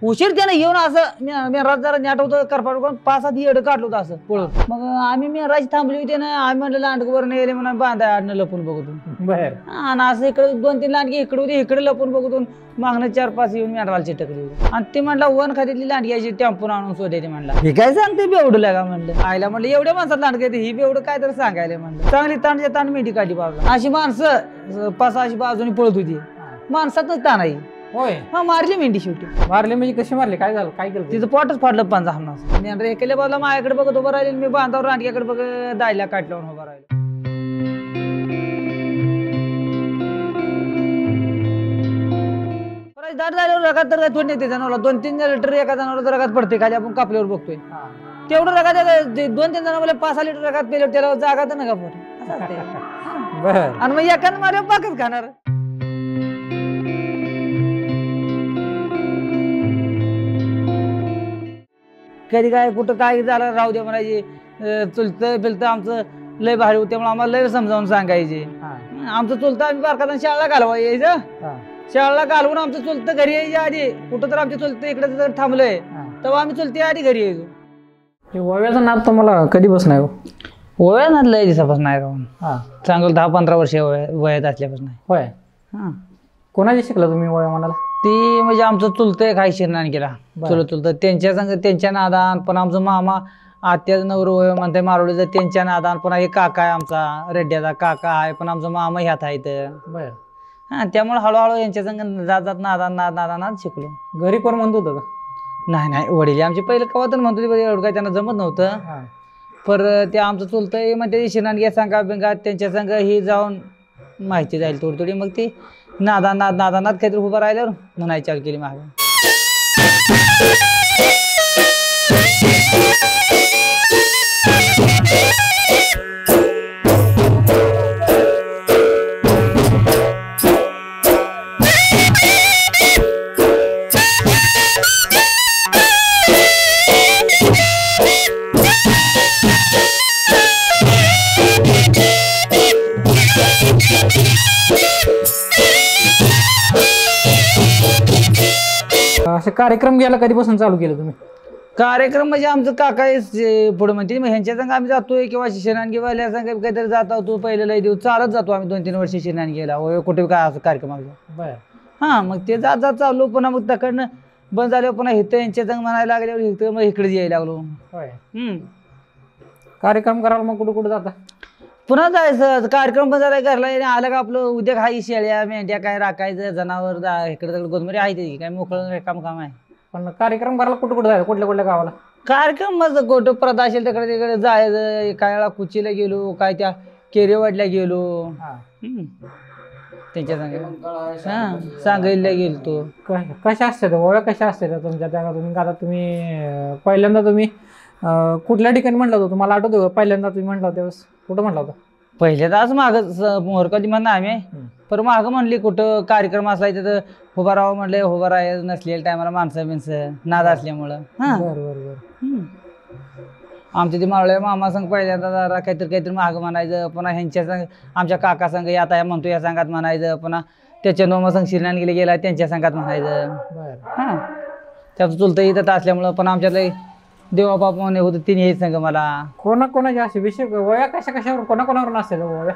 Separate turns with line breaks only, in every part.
उशीर त्यानं येऊन असं मेहराज जरा न्याट होतं करपाट करून 5-7 येड काढलं होतं असं पळून. मग आम्ही मेहराज थांबली होती ना, आम्ही म्हणलं लांडगवर नाही येले म्हणून बांधा आडनं लपून बघतो
बर.
आणि असं इकडे 2-3 लांडगी इकडे होती, इकडे लपून बघतो मागणं 4-5 येऊन मेहराला चिटकली आणि ते म्हणला वन खात्यातली लांडगी यायची टेम्पून आणून सोडायची म्हणला. हे काय सांगते बेवडं लागा म्हणलं. आईला म्हणलं एवढ्या माणसात लांडगी येते ही बेवडं काय तर सांगायला म्हणलं. चांगली ताणच्या ताण मेंढी काढली बाजूला. अशी माणसं 5-6 बाजूनी पळत होती, माणसातच ताण आहे.
होय.
हा मारली मेंढी शेवटी.
मारले म्हणजे कशी मारली, काय झालं, काय केलं?
तिचं पोटच फाडलं 50 मेंढर एकेल्या बाजूला माझ्याकडे बघत उभं राहिले, मी बांधावर रांडग्याकडे बघ दायला काटल्यावर उभं राहिलो. दाट झाल्यावर रगात तर थोडी नाही, जनावरला 2-3 लिटर एका जनावर रगात पडते खाली, आपण कापल्यावर बघतोय तेवढं रगात 2-3 जनावर 5-6 लिटर रगात पेल्यावर त्याला जागा तर नका पोट. आणि मग एकानं मारे पाकच खाणार. कधी काय कुठं काय झालं राहू दे म्हणायचे. चुलतं बिलतं आमचं लय भारी होतं, त्यामुळे आम्हाला लय समजावून सांगायचे. आमचं चुलतं आम्ही बारकात शाळेला घालवा यायचं, शाळेला घालवून आमचं चुलतं घरी यायच्या आधी कुठं तर आमच्या चुलतं इकडे जर थांबलंय तेव्हा आम्ही चुलती आधी घरी यायचो.
ओव्याचा नाद तुम्हाला कधी बसणार हो?
ओव्या ना लय दिवसापासून नाही राहून, चांगलं 10-15 वर्ष वयात असल्यापासून.
होय. कोणाची शिकला तुम्ही ओव्या म्हणाला?
ती म्हणजे आमचं चुलतं एक हाय शिरनान केला, चुलतं त्यांच्या संग त्यांच्या नादान. पण आमचं मामा आत्याचं नवरं म्हणते मारवडीचं, त्यांच्या नादान. पण एक काका आहे आमचा रेड्ड्याचा काका आहे, पण आमचं मामा ह्यात आहे तर. हा, त्यामुळे हळूहळू यांच्या संग जात जात नादान शिकलो.
घरी कोण म्हणत होतं का?
नाही वडील आमचे पहिले कवा तर म्हणतो एवढं काय त्यांना जमत नव्हतं. पर ते आमचं चुलतं म्हणते शिरनान घ्या सांगा बिंगा त्यांच्या संग ही जाऊन माहिती जाईल थोडी. मग ती नादानात काहीतरी उभं राहिल्यावर म्हणायची चालू केली मागे.
असे कार्यक्रम घ्यायला कधीपासून चालू केलं तुम्ही?
कार्यक्रम म्हणजे आमचं काका पुढे म्हणते मग ह्यांच्या संग आम्ही जातोय किंवा शिरनान घेवायला संग काहीतरी जात होतो. पहिले लय दिवस चालत जातो आम्ही 2-3 वर्ष शिरनान घ्यायला कुठे काय असं कार्यक्रम आमचा. हा, मग ते जात चाललो. पुन्हा मग तकडनं बंद झाल्यावर पुन्हा इथं यांच्या संग म्हणायला लागल्यावर इथं मग इकडेच यायला लागलो.
कार्यक्रम करायला मग कुठं जाता?
पुन्हा जायचं कार्यक्रम पण झाला घरला आलं का आपलं उद्या काही शेळ्या मेंढ्या काय राखायचं जनावर इकडे तिकडे गोदमरी आहे ते काय मोकळं काम आहे.
पण कार्यक्रम करायला कुठं जायचं? कुठल्या गावाला
कार्यक्रम मग कुठं प्रथा असेल तिकडे जायचं. काय वेळा कुचीला गेलो, काय त्या केरेवाडला गेलो, त्यांच्या संग सांगायला गेलो.
कशा असतात ओव्या, कशा असतात तुमच्या त्या? तुम्ही आता तुम्ही पहिल्यांदा तुम्ही कुठल्या ठिकाणी म्हटलं होतं तुम्हाला आठवतं? पहिल्यांदा तुम्ही म्हटलं होतं त्यावेळेस कुठं म्हटलं होतं?
पहिल्यांदाच मागं मोरकाची म्हणणं आम्ही पण मागं म्हणली कुठं कार्यक्रम असला तर उभा राहावं म्हणले. उभा राहायचं नसलेल्या टायमाला माणसं नाद असल्यामुळं. आमच्या ते मावळ्या मामा संग पहिल्यांदा जरा काहीतरी मागं म्हणायचं. पुन्हा ह्यांच्या संग आमच्या काका संग आता या म्हणतो या संघात म्हणायचं. पुन्हा त्याच्या नोमा संग शिरनान गेला त्यांच्या संघात म्हणायचं. त्याचं चुलतं इथं असल्यामुळं. पण आमच्यातलं देवा बाप म्हणे होतं तिने हे सांग मला.
कोणाकोणाचे असे विषय ओव्या कशावर कोणाकोणावर असतात ओव्या?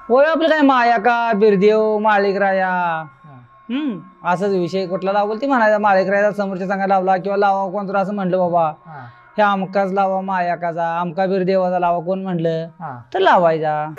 ओव्या आपलं काय मायाका बिरदेव माळिकराया असंच विषय कुठला लावल ती म्हणायचा. माळिकराया समोरच्या सांगायला लावला किंवा लावा कोण तर असं म्हणलं बाबा ह्या अमकाच लावा मायाकाचा, अमका बिरदेवाचा लावा कोण म्हणलं तर लावायचा.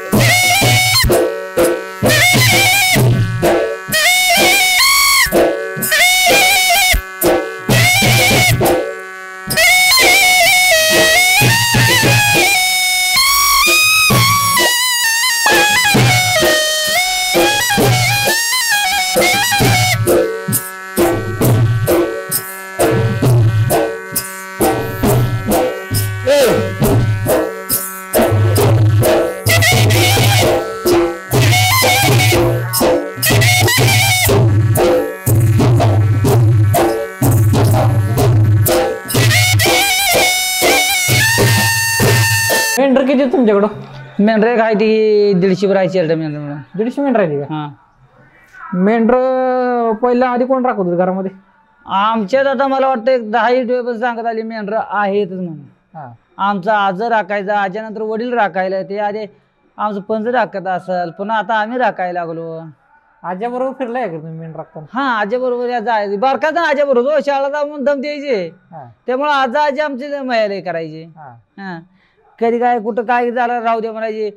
मेंढर किती तुमच्याकडं?
मेंढर काय ती 150 राहायची.
150 मेंढर राहिली का?
हा.
मेंढर पहिला आधी कोण राखत होतं घरामध्ये?
आमच्यात आता मला वाटतं एक 10 दिवस सांगत आली मेंढर आहेतच म्हणून.
हा
आमचा आज राखायचा, आज्यानंतर वडील राखायला, ते आधी आमचं पंच राखत असेल, पुन्हा आता आम्ही राखायला लागलो.
आज्या बरोबर फिरलाय का तुम्ही मेंढ राखताना?
हा आज्या बरोबर या जायचं, बारकाच आज्या बरोबर शाळा जाऊन दम द्यायचे.
हा
त्यामुळे आज आजी आमची मयालय करायची.
हा
हा कधी काय कुठं काय झालं राहू दे म्हणायचे.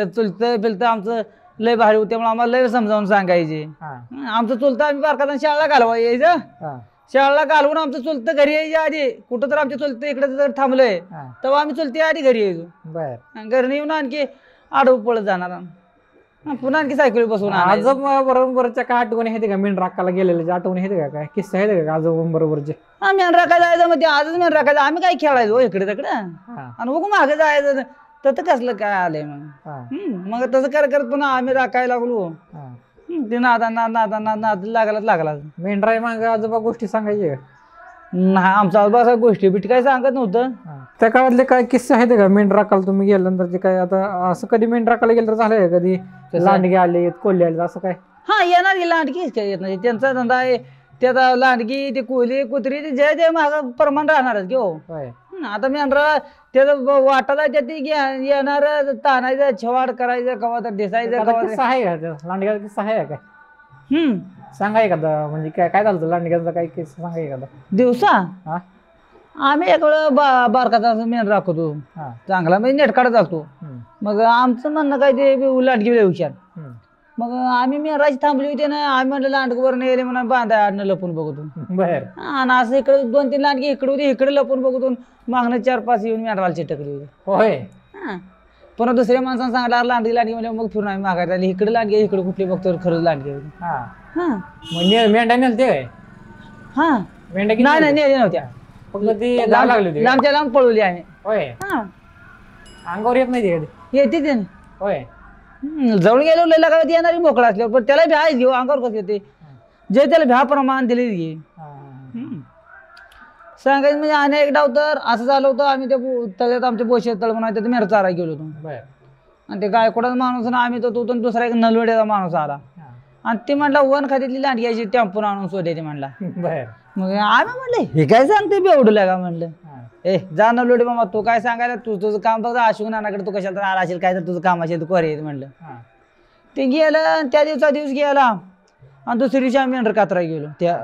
चुलतं बिलतं आमचं लय भारी होतं, त्यामुळे आम्हाला लय समजावून सांगायचे.
हा
आमचं चुलतं आम्ही बारकाचा शाळेला घालवा यायचं.
हा
शाळेला घालवून आमचं चुलतं घरी यायच्या आधी, कुठं तर आमच्या चुलतं इकडे जर थांबलंय
हा
तेव्हा आम्ही चुलती आधी घरी यायचो.
बर.
घरी येऊन आणखी आडवं पळत जाणार, पुन्हा आणखी सायकल बसवून आणायचं.
बरोबरच्या काय आठवणी आहेत का मेंढ राखायला गेलेल्या आठवणी आहेत का? काय किस्से आहेत का आजोबा बरोबरचे?
हा मेन राखायला जायचं, मग ते आजच मेन राखायचं. आम्ही काय खेळायचो इकडे तिकडे,
हा
आणि बघू मागे जायचं तर कसलं काय आलंय मग.
हा
मग तसं करत पुन्हा आम्ही राखायला लागलो.
हा
ते नाद लागला.
मेंढरा मग आजोबा गोष्टी सांगायचे का?
नाही आमचा आजोबा गोष्टी बिटी काय सांगत नव्हतं.
त्या काळातले काय किस्से आहेत का मेंढ राखायला तुम्ही गेल्यानंतर? जे काय आता असं कधी मेंढ राखायला गेलं तर झालंय कधी लांडगे आले कोल्हे आले असं काय?
हा येणार की लांडगी काय येत नाही, त्यांचा धंदा आहे. त्याचा लांडगी ते कोयली कुत्री ते जे जे माग प्रमाण राहणारच की हो.
होय.
आता मेंढरा त्याचं वाटाला त्या ते येणार, ताणायचं, छवाड करायचं, कवा तर दिसायचं,
एखादा
कवा
किस्सा आहे का त्या लांडग्याचा? किस्सा आहे काय
हम्म
सांगा एखादा, म्हणजे काय काय झालं लांडग्याचा काही किस्सा सांगा एखादा.
दिवसा
हा
आम्ही एक वेळ बारकाचा मेंढ राखतो
हा
चांगला, म्हणजे नेटकाढत जातो.
हम्म,
मग आमचं म्हणणं काय ते लांडगी हुशार.
हम्म.
मग आम्ही मेंढराची थांबली होती ना, आम्ही म्हणलं लांडगवर नाही गेले म्हणून बांधा आडनं लपून बघतो.
बर.
आणि असं इकडे 2-3 लांडगी इकडे होती, इकडे लपून बघतो, मागणं 4-5 येऊन मेंढराला चिटकली होती.
होय.
हा पुन्हा दुसऱ्या माणसानं सांगितलं लांडगी म्हणजे मग फिरून आम्ही मागायला आली, इकडे लांडगी इकडे कुठली बघतो, खरंच लांडगी होती.
हा
हा
म्हणजे मेंढ्या नेलते काय?
हा
मेंढ्या किती
नाही
नेलते?
नेली नव्हत्या,
फक्त ती जायला लागली होती काय?
लांबच्या लांब पळवली आम्ही.
होय.
हा
अंगावर येत नाही ते कधी?
येते ते ना.
होय.
जवळ गेलो लय लागत येणारी मोकळा असल्यावर, पण त्याला भ्या घेऊ अंगावर कसं येते, जे त्याला भ्या प्रमाण दिले घे.
हा,
सांगायचं म्हणजे अनेक डाव तर असं झालं होतं. आम्ही त्या तळ्यात आमच्या बोशे तळ म्हणून तिथे मेर चारा गेलो होतो,
बर.
आणि ते गायकोडाचा माणूस ना आम्ही तो दुसरा एक नलवड्याचा माणूस आला,
हा,
आणि ते म्हणला वन खात्यातली लांडगी यायची टेम्पून आणून सोडायची म्हणला.
बर.
मग आम्ही म्हणले हे काय सांगते बेवडूला का म्हणलं.
हा,
ए जा नलवडे मामा, तू काय सांगायला, तुझं काम बघ, अशोक नानाकडे तू कशाला तर आला असेल, काय तर तुझं काम असेल तू करे म्हणलं.
हा,
ते गेलं, आणि त्या दिवस गेला, आणि दुसऱ्या दिवशी आम्ही मेंढर कात्रा गेलो. त्या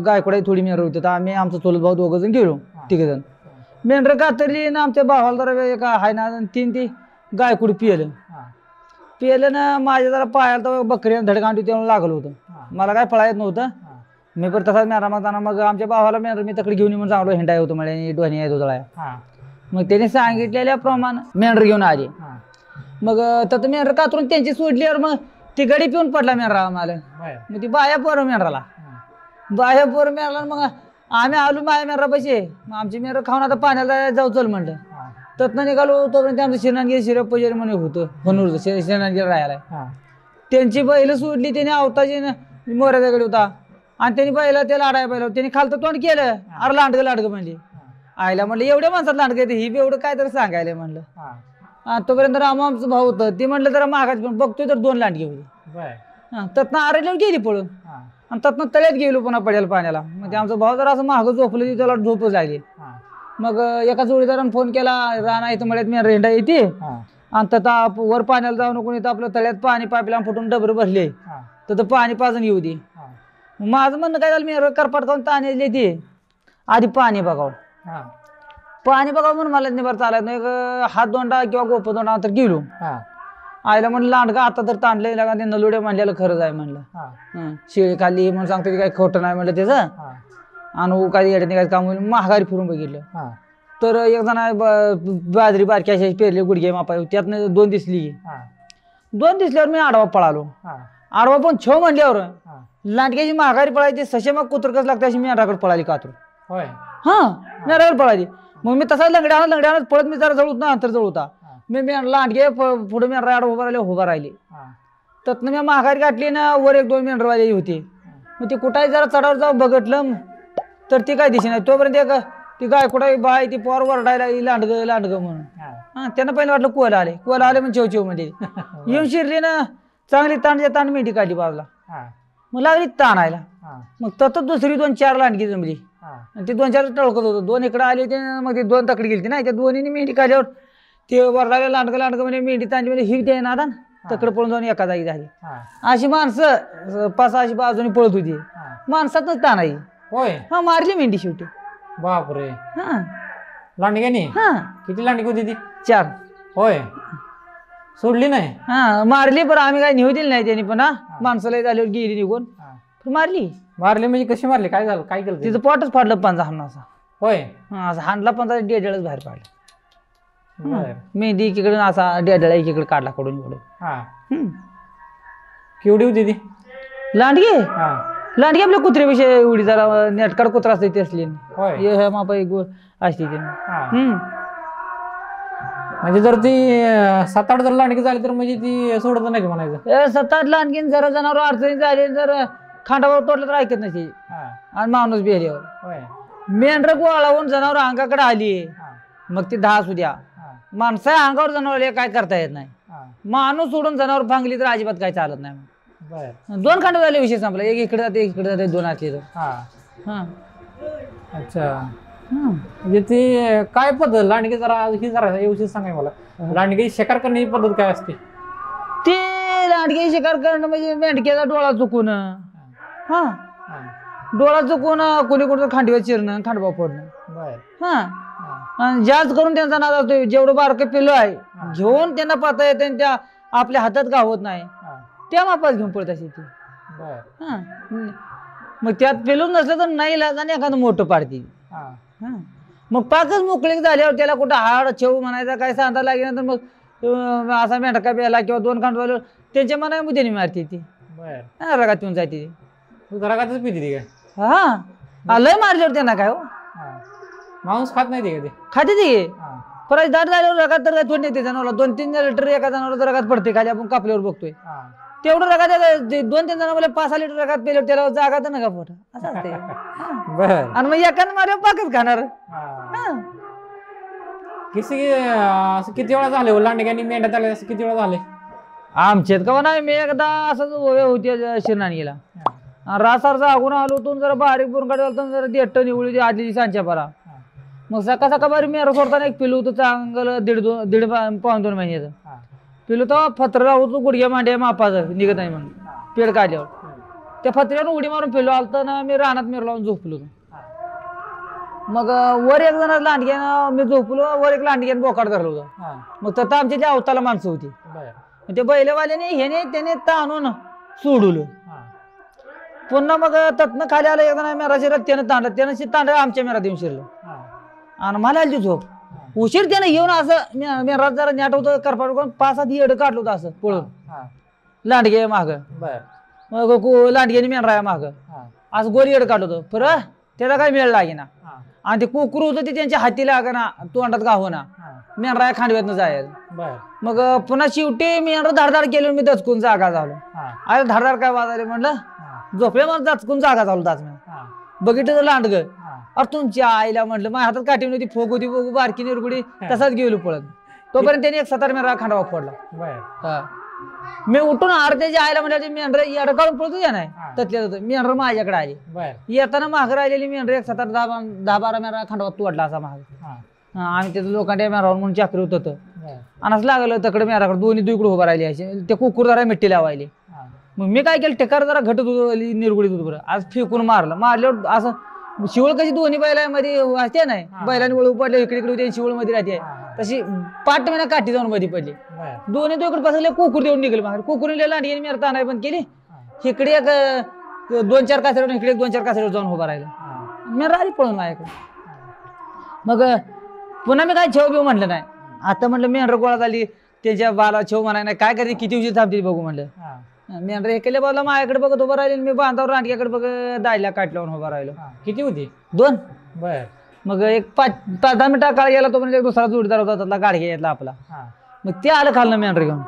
गायकोडा थोडी मेंढर होती, तर आम्ही आमचा चुलत भाऊ 2 जण गेलो, 3 जण. मेंढर कातरली ना, आमच्या भावाला जरा एक आहे ना 3 ती गायकुड पियलं.
हा,
पियलं ना, माझ्या जरा पायाला तर बकरी धडकांडी तेव्हा लागलं होतं.
हा,
मला काय फळा येत नव्हतं.
हा,
मी पण तसाच मेंढरा मागताना मग आमच्या भावाला मेंढर मी तकडे घेऊन म्हणून चांगलं हिंडाय होतं मला, डोणी येत होता.
हा,
मग त्याने सांगितलेल्याप्रमाणे मेंढर घेऊन आली.
हा,
मग तर मेंढर कातरून त्यांची सोडल्यावर मग ती गडी पिऊन पडला मेंढरा मला.
बर.
मग ती बाया पोरं मेंढराला,
हा,
बाया पोरं मेंढराला. मग आम्ही आलो माया मेंढरा पैसे, मग आमची मेंढर खाऊन आता पाण्याला जाऊ चल म्हणलं.
हा,
तत्न निघालो तोपर्यंत आमचं शिरणानगिरी शिरपजेरी म्हणे होतं बनूरचं शिरणानगिरी राहायला.
हा,
त्यांची बैल सोडली, त्याने अवताची मोऱ्याच्याकडे होता, आणि त्यांनी बैला त्याला लाडाय बैल, त्यांनी खालतं तोंड केलं, अरे लांडगं म्हणली. आईला म्हणलं एवढ्या माणसात लांडगं येते, ही बी एवढं काय तर सांगायला म्हणलं.
हा,
आणि तोपर्यंत आमचं भाऊ होतं, ते म्हणलं जरा मागाच पण बघतोय तर 2 लांडगी होती.
बर.
तत्न आरेल्यावर गेली पळून,
हा,
आणि तत्न तळ्यात गेलो पुन्हा पडेल पाण्याला. मग ते आमचा भाऊ जरा असं मागं झोपलं, ती त्याला झोपच लागली.
हा,
मग एका जोडीदारानं फोन केला, राणा इथं मळ्यात मी रेंडा येते,
हा,
आणि तर वर पाण्याला जाऊ नको, इथं आपलं तळ्यात पाणी पाईपला फुटून डबर भरले,
हा,
तर पाणी पाजून येऊ दे.
हा,
माझं म्हणणं काय झालं, मी करपाट खाऊन ताणले ते आधी पाणी बघावं.
हा,
पाणी बघावं म्हणून मला निभार चालत नाही, हात दोंडा किंवा गोप दोंडा तर गेलो.
हा,
आईला म्हणलं लांडगा आता तर ताणलंय लागा, ते नलुड्या म्हणलेलं खरंच आहे म्हणलं.
हा,
शेळी खाल्ली म्हणून सांगतो ते काही खोटं नाही म्हणलं त्याचं,
हा,
आणि काही येड्यात काय काम होईल. महागारी फिरून बघितलं,
हा,
तर एक जण बाजरी बारकी अशी पेरली गुडघे मापाय, त्यातनं 2 दिसली.
हा,
2 दिसल्यावर मी आडवा पळालो.
हा,
आडवा पण छो म्हणल्यावर
हा.
लांडग्याची महागारी पळायची, सशे मग कुत्रकच लागते अशी मी मेंढराकडे पळाली कातरून.
होय.
हा मेंढराकडे पळाली. मग मी तसाच लंगड्यानं पळत मी जरा जवळ होता, अंतर जवळ होता.
हा,
मी लांडगे पुढे मेंढरा उभा राहिली.
हा,
त्यातनं मी महागारी गाठली ना, वर 1-2 मेंढरवाले होते. मग ते कुठे जरा चढावर जाऊन बघितलं, तर ती काय दिसे नाही. तोपर्यंत एक ती गाय कुठे बाय ती पोर वरडायला लागली लांडगं म्हणून.
हा,
हा त्यांना पहिलं वाटलं कोला आले म्हणजे चिव म्हणजे येऊन शिरली ना, चांगली ताण मेंढी काढली बाजूला.
हा,
मग लागली ताणायला.
हा
मग तसंच दुसरी 2-4 लांडगी जमली
हा
आणि ते 2-4 टळकत होतं. 2 इकडे आले होते मग ते 2 तकडी गेली नाही त्या दोन्हीने मेंढी काढल्यावर ते वरडायला लांडगं म्हणजे मेंढी तांडी म्हणजे ही ते नादा तकडे पळून जाऊन एका जागी झाली.
हा
अशी माणसं 5-6 बाजूनी पळत होती.
हा.
माणसातच ताणाई
होय
हा मारली मेंढी शेवटी.
बापरे
हा
लांडग्यानी
हा
किती लांडगी होती ती
4
होय सोडली नाही
हा मारली पण आम्ही काय नेऊ दिली नाही त्यांनी पण हा माणसाला झाल्यावर गेली निघून
हा.
पण मारली.
मारली म्हणजे कशी मारली काय झालं काय केलं
तिचं पोटच फाडलं पंजा हाणून
होय
असा हाणला पंजा डेडळच बाहेर पाडलं.
बर
मेहंदी एकीकडे असा डेडळा एकीकडे काढला कडून इकडून.
हा केवढी होती ती
लांडगी
हा
लांडगी आपल्या कुत्र्याविषयी एवढी जरा नेटकाड कुत्रा असते ती असली
होय
मापा एक असते ती.
हा म्हणजे जर ती 7-8 जर लांडगी झाली तर म्हणजे ती सोडत नाही म्हणायचं.
7-8 लांडगीन जरा जनावर अडचणी झाले जर खांडावर तोडलं तर ऐकत नसते
हा
आणि माणूस बेल्यावर
होय
मेंढर गोळावून जनावर अंगाकडे आली
हा
मग ती 10 असू द्या
हा
माणसा अंगावर जनावर काय करता येत नाही.
हा
माणूस सोडून जनावर फांगली तर अजिबात काय चालत नाही.
बर
2 खांड झाले विषय संपला. एक इकडे जाते एक इकडे जाते 2 असले तर.
हा
हा
अच्छा म्हणजे ती काय पद्धत लांडगी जरा ही जरा व्यवस्थित सांगाय मला लांडगी शिकार करण्याची पद्धत काय असते.
ते लांडगे शिकार करणं म्हणजे मेंढक्याचा डोळा चुकून हा
हा
डोळा चुकून कोणी कोणी खांडीवर चिरणं खांडबा फोडणं.
बर
हा
हा
आणि जास्त करून त्यांचा नाद असतो जेवढं बारकं पिल्लो आहे घेऊन त्यांना पाहता येते आणि त्या आपल्या हातात गावत नाही
हा
त्या मापात घेऊन पडत असे ती.
बर
हा मग त्यात पेलून नसलं तर नाही लाज आणि एखादं मोठं पाडते.
हा
हा मग पाकच मोकळीक झाल्यावर त्याला कुठं हाड छेव म्हणायचा काय सांगा लागेल तर मग असा मेंढका प्याला किंवा 2 खांड वाले त्यांच्या मना मुद्द्याने मारते ती
बर
रगात येऊन जाते ती.
तू घरातच पिती ती काय
हा लय मारल्यावर त्यांना काय हो
हा मांस खात नाही ते कधी
खाते ती
हा
परत दाट झाल्यावर रगात तर काय थोडी येते जनावरला 2-3 लिटर एका जनावरला रगात पडते खाली आपण कापल्यावर बघतोय
हा
तेवढं रगात 2-3 जनावर 5-6 लिटर रगात पेल्यावर त्याला जागा तर नका पोट असं असते.
बर
आणि मग एकानं मारे पाकच खाणार.
हा असं किती वेळा झाले हो लांडग्यानी मेंढ्यात आले असं किती वेळा झाले
आमच्यात का नाही मी एकदा असंच ओव्या होती शिरणाणीला रासारचा आगून आलो तून जरा बारीक बुरून काढायला जरा देठ निवळी आदली सांच्या परा मग सकाळ सकाळ बारी मेरा सोडताना एक पिलू होतं चांगलं 1.5-2 महिन्याचं पिलू तर फत्र होतो गुडघ्या मांड्या मापाचं निघत नाही म्हणून पेड काढल्यावर त्या फत्र्यानं उडी मारून पिलो आलतं ना मी रानात मेर लावून झोपलो. मग वर एक जण लांडग्यानं मी झोपलो वर एक लांडग्यानं बोकाड धरलं होतं. मग तर आमच्या त्या अवताला माणसं होती ते बैलवाल्याने ह्याने त्याने ताणून सोडवलं. पुन्हा मग तत्न खाली आलं एक जण मेरा शिरत त्यानं त्यानं तांड आमच्या मेरात येऊन शिरलं आणि मला आली झोप उशीर त्यानं येऊन असं मेरात जरा न्याट होतं करपाट करून 5-7 येड काढलं होतं असं पळून लांडगे माग मग लांडग्याने मेंढरा माग असं गोरी येड काढलं होतं परत त्याला काय मेळ लागे ना आणि ते कुकर होतं ते त्यांच्या हाती लाग ना तोंडात गाव ना मेंढरा खांडव्यातनं जायला. मग पुन्हा शेवटी मेंढरा धाडधाड केलं मी दचकून जागा झालो. अरे धाडधाड काय वाजाले म्हणलं झोपले मला दचकून जागा झालो 10 मिनिट बघितलं तर लांडग अरे तुमच्या आईला म्हटलं माझ्या हातात काठी नव्हती फोक होती बारकी निरगुडी तसाच गेलो पळत तोपर्यंत त्याने एक 7 मेंढरा खांडवा फोडला. मी उठून आरत्याच्या आईला म्हणजे मेंढर याड काढून पळतो या नाही त्यातल्या मेंढर माझ्याकडे आली येताना माग राहिलेली मेंढर एक 7-10-12 मेंढरा खांडवा तोडला असा महाग आम्ही त्याचं लोकांच्या मेंढरावर म्हणून चाकरी होत होतं आणि असं लागलं तकडे मेंढराकडे दोन्ही दुकडे उभं राहिले असे ते कुकुर जरा मिट्टी लावायले. मग मी काय केलं टेकार जरा घटत होतो निरगुडीत होतो बरं आज फेकून मारल्यावर असं शिवळ कशी दोन्ही बैलांमध्ये असते नाही बैलांनी वळू पडले इकडे इकडे शिवळ मध्ये राहते तशी पाठ महिना काठी जाऊन मध्ये पडली दोन्ही तो इकडे बसले कुकुर देऊन निघेल बाहेर कुकुरीला लांडगी मी तानाय पण केली इकडे एक 2-4 कासऱ्यावर इकडे 2-4 कासऱ्यावर जाऊन उभा राहिला मी राहिली पळून माझ्याकडे. मग पुन्हा मी काय छेव घेऊ म्हटलं नाही आता म्हटलं मेंढर गोळा झाली त्याच्या बाला छेव म्हणाय नाही काय करते किती उशीर थांबते बघू म्हटलं. मेंढर एकेल्या बाजूला माझ्याकडे बघत उभं राहिले मी बांधावर लांडग्याकडे बघ दायला काटल्यावर उभा राहिलो.
किती होती
2
बर
मग एक 5-10 मिनिटा काळ गेला तो म्हणजे दुसरा जोडीदार होता त्यातला गाडगे घेतला आपला मग ते आलं खाल्लं मेंढर घेऊन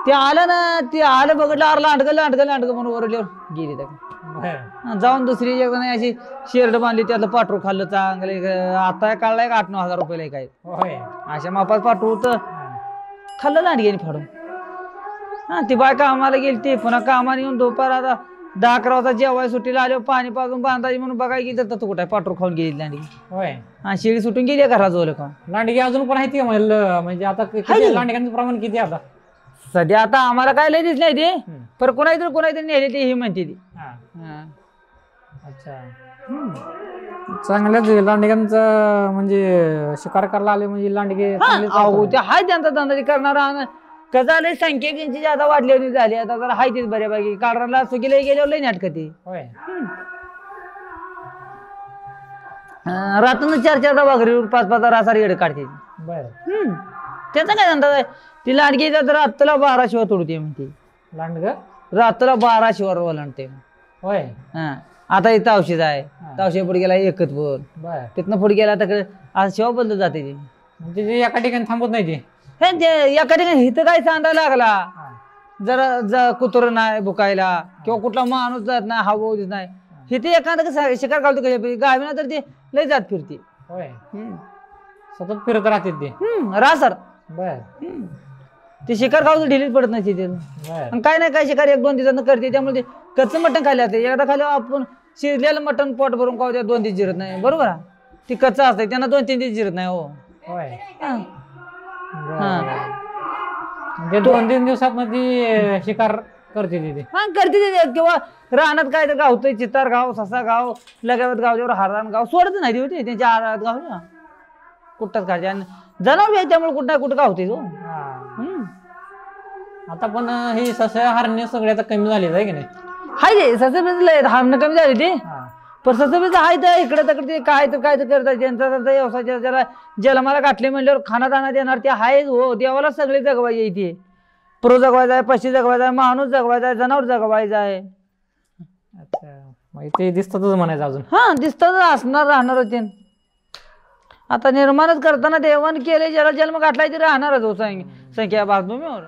ते आलं ना ते आलं बघितलं अरे लांडगं म्हणून वरल्यावर गेली त्या जाऊन दुसरी एक जण अशी शेरड बांधली त्यातलं पाठरू खाल्लं चांगलं आता काढला 8-9 हजार रुपये काय अशा मापात पाठरू होतं खाल्लं लांडग्याने फाडून. ती बाय कामाला गेली ती पुन्हा कामाला येऊन दुपार आता 10-11 वाजता जेवाय सुट्टीला आलो पाणी पाजून बांधायची म्हणून बघाय गेली तर कुठं पाठरू खाऊन गेली लांडगी.
होय.
आणि शिडी सुटून गेली घरात जोल का.
लांडगी अजून पण आहे ती म्हणजे आता लांडग्यांचं प्रमाण किती आता
सध्या आता आम्हाला काय लय दिसलं ते पर कोणातरी नेले ते ही म्हणते ती.
अच्छा. चांगल्याच लांडग्यांचं म्हणजे शिकार करायला आले म्हणजे लांडगे
ते हाय त्यांचा धंदा करणारा कसं आलंय संख्या त्यांची जादा वाढलेली झाली आता जरा हाय तीच बऱ्यापैकी काढायला सुगीला गेल्यावर लय नाटक ते.
होय.
रात्र 4-4 भाकरीवर 5-5 रासारी येड काढते.
बर.
त्याचा काय धंदा आहे ती लांडगी रात्रीला 12 शिवाय तोडते म्हणते.
लांडग
रात्रीला 12 शिवार ओलांडते.
होय.
आता इथं औषध आहे औषध पुढे गेला एकच बोल तिथनं पुढे गेला तर आज शिवा बदलत जाते ते.
म्हणजे एका ठिकाणी थांबत नाही ते.
एका ठिकाणी इथं काय सांगायला लागला जरा कुत्र नाही भुकायला किंवा कुठला माणूस जात नाही हवा देत नाही इथे एखादा शिकार घालतो कशा गावीना तर ते लय जात फिरते.
होय. सतत फिरत राहते ते
रासर.
बर.
ते शिकार खाऊ ढिलीच पडत नाही तिथे. काय नाही काय शिकार 1-2 दिवसांना करते त्यामुळे ते कच्चं मटण खायला असते एकदा खाली आपण शिजलेलं मटण पोट भरून खाऊ द्या 2 दिवस जिरत नाही बरोबर. ती कच्चं असते त्यांना 2-3 दिवस जिरत नाही. हो.
होय. म्हणजे 2-3 दिवसात ती शिकार करते तिथे.
करते किंवा रानात काय तर गावतोय चितार गाव ससा गाव लगावत गावच्यावर हारान गाव सोडत नाही होते त्यांच्या आरात गाव कुठंच काढते आणि जनावर आहे त्यामुळे कुठं कुठं गावते.
आता पण ही सस्य हरणे सगळे आता कमी झाले आहे की नाही.
हाय ते ससबीज हारणं कमी झाली ते पण ससबीज हाय तर इकडे तिकडे काय तर करतात ज्यांचा व्यवसाय ज्याला जन्माला गाठले म्हणल्यावर खाना दाना देणार ते हाय. हो देवाला सगळे जगवायचे इथे प्रो जगवायचा आहे पक्षी जगवायचा आहे माणूस जगवायचा आहे जनावर जगवायचा आहे.
अच्छा. ते दिसतातच म्हणायचं अजून.
दिसतात असणार राहणार होते आता निर्माणच करताना देवान केले ज्याला जन्म गाठलाय ते राहणारच हो संख्या बाजूमीवर.